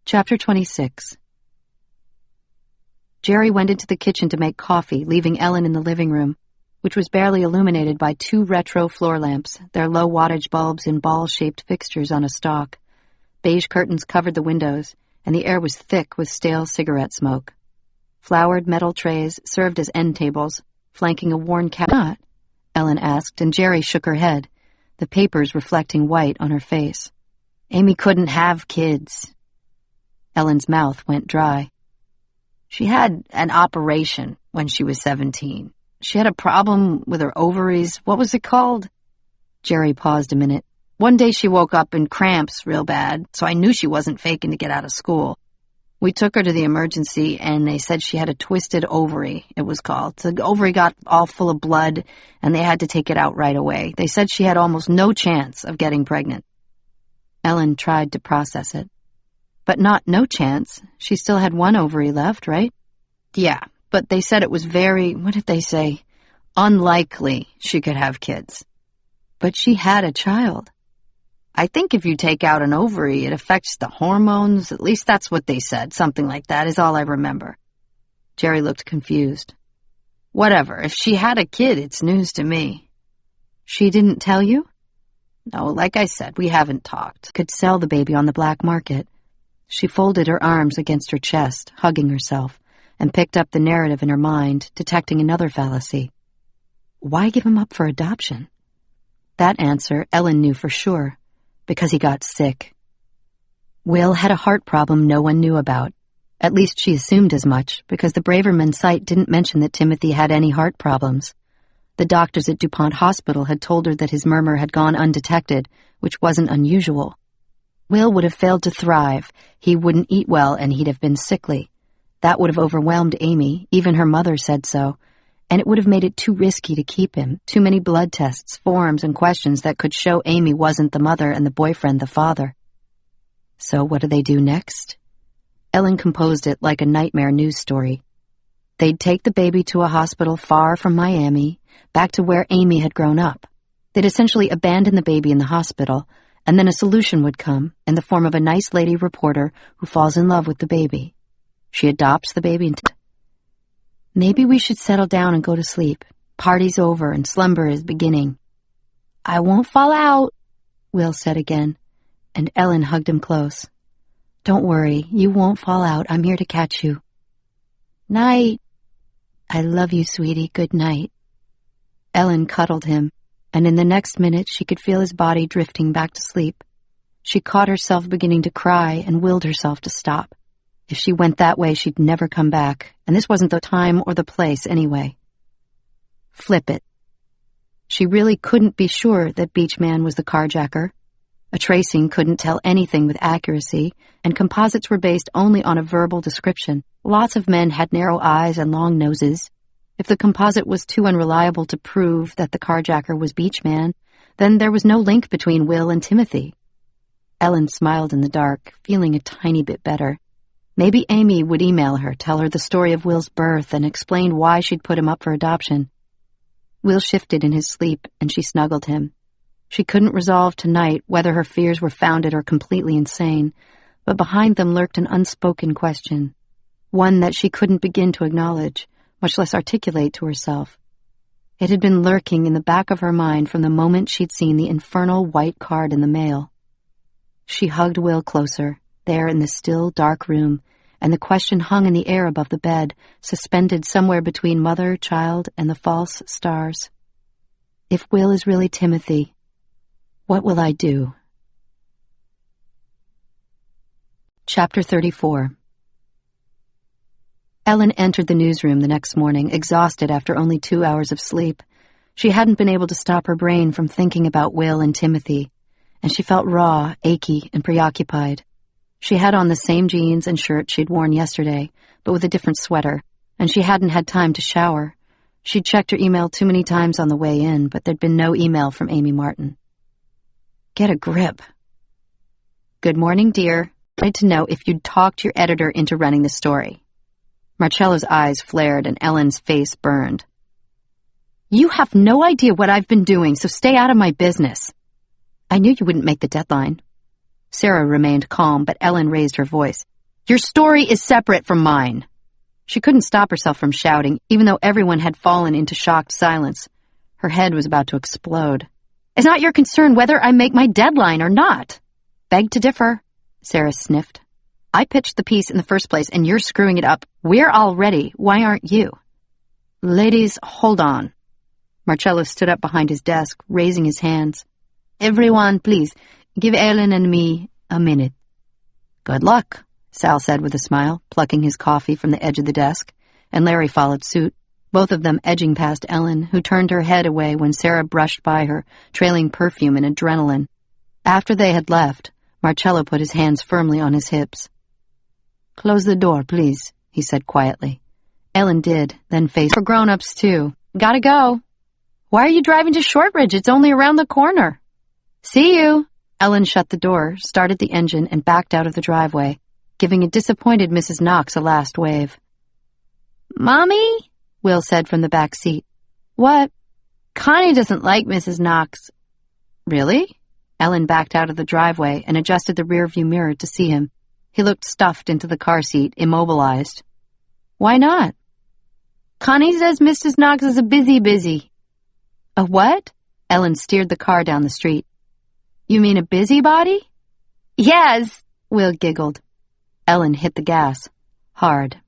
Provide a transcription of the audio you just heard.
Chapter 26. Jerry went into the kitchen to make coffee, leaving Ellen in the living room, which was barely illuminated by 2 retro floor lamps, their low-wattage bulbs in ball-shaped fixtures on a stalk. Beige curtains covered the windows, and the air was thick with stale cigarette smoke. Flowered metal trays served as end tables, flanking a worn cabinet. Ellen asked, and Jerry shook her head, the papers reflecting white on her face. Amy couldn't have kids. Ellen's mouth went dry. She had an operation when she was 17. She had a problem with her ovaries. What was it called? Jerry paused a minute. One day she woke up in cramps real bad, so I knew she wasn't faking to get out of school. We took her to the emergency, and they said she had a twisted ovary, it was called. The ovary got all full of blood, and they had to take it out right away. They said she had almost no chance of getting pregnant. Ellen tried to process it. But not no chance. She still had one ovary left, right? Yeah, but they said it was what did they say? Unlikely she could have kids. But she had a child. I think if you take out an ovary, it affects the hormones. At least that's what they said. Something like that is all I remember. Jerry looked confused. Whatever. If she had a kid, it's news to me. She didn't tell you? No, like I said, we haven't talked. Could sell the baby on the black market. She folded her arms against her chest, hugging herself, and picked up the narrative in her mind, detecting another fallacy. Why give him up for adoption? That answer Ellen knew for sure, because he got sick. Will had a heart problem no one knew about. At least she assumed as much, because the Braverman site didn't mention that Timothy had any heart problems. The doctors at DuPont Hospital had told her that his murmur had gone undetected, which wasn't unusual. Will would have failed to thrive. He wouldn't eat well, and he'd have been sickly. That would have overwhelmed Amy, even her mother said so, and it would have made it too risky to keep him, too many blood tests, forms, and questions that could show Amy wasn't the mother and the boyfriend the father. So what do they do next? Ellen composed it like a nightmare news story. They'd take the baby to a hospital far from Miami, back to where Amy had grown up. They'd essentially abandon the baby in the hospital, and then a solution would come in the form of a nice lady reporter who falls in love with the baby. She adopts the baby and... Maybe we should settle down and go to sleep. Party's over and slumber is beginning. I won't fall out, Will said again, and Ellen hugged him close. Don't worry, you won't fall out. I'm here to catch you. Night. I love you, sweetie. Good night. Ellen cuddled him, and in the next minute she could feel his body drifting back to sleep. She caught herself beginning to cry and willed herself to stop. If she went that way, she'd never come back, and this wasn't the time or the place anyway. Flip it. She really couldn't be sure that Beachman was the carjacker. A tracing couldn't tell anything with accuracy, and composites were based only on a verbal description. Lots of men had narrow eyes and long noses. If the composite was too unreliable to prove that the carjacker was Beachman, then there was no link between Will and Timothy. Ellen smiled in the dark, feeling a tiny bit better. Maybe Amy would email her, tell her the story of Will's birth, and explain why she'd put him up for adoption. Will shifted in his sleep, and she snuggled him. She couldn't resolve tonight whether her fears were founded or completely insane, but behind them lurked an unspoken question, one that she couldn't begin to acknowledge, much less articulate to herself. It had been lurking in the back of her mind from the moment she'd seen the infernal white card in the mail. She hugged Will closer, there in the still, dark room, and the question hung in the air above the bed, suspended somewhere between mother, child, and the false stars. If Will is really Timothy, what will I do? Chapter 34. Ellen entered the newsroom the next morning, exhausted after only 2 hours of sleep. She hadn't been able to stop her brain from thinking about Will and Timothy, and she felt raw, achy, and preoccupied. She had on the same jeans and shirt she'd worn yesterday, but with a different sweater, and she hadn't had time to shower. She'd checked her email too many times on the way in, but there'd been no email from Amy Martin. Get a grip. Good morning, dear. I wanted to know if you'd talked your editor into running the story. Marcello's eyes flared and Ellen's face burned. You have no idea what I've been doing, so stay out of my business. I knew you wouldn't make the deadline. Sarah remained calm, but Ellen raised her voice. Your story is separate from mine." She couldn't stop herself from shouting, even though everyone had fallen into shocked silence. Her head was about to explode. "It's not your concern whether I make my deadline or not." "Beg to differ," Sarah sniffed. "I pitched the piece in the first place, and you're screwing it up. We're all ready. Why aren't you?" "Ladies, hold on." Marcello stood up behind his desk, raising his hands. "Everyone, please, give Ellen and me a minute." "Good luck," Sal said with a smile, plucking his coffee from the edge of the desk, and Larry followed suit, both of them edging past Ellen, who turned her head away when Sarah brushed by her, trailing perfume and adrenaline. After they had left, Marcello put his hands firmly on his hips. "Close the door, please," he said quietly. Ellen did, then faced for grown-ups, too. "Gotta go." "Why are you driving to Shortridge? It's only around the corner." "See you." Ellen shut the door, started the engine, and backed out of the driveway, giving a disappointed Mrs. Knox a last wave. "Mommy?" Will said from the back seat. "What?" "Connie doesn't like Mrs. Knox." "Really?" Ellen backed out of the driveway and adjusted the rearview mirror to see him. He looked stuffed into the car seat, immobilized. "Why not?" "Connie says Mrs. Knox is a busy. "A what?" Ellen steered the car down the street. "You mean a busybody?" "Yes," Will giggled. Ellen hit the gas. Hard.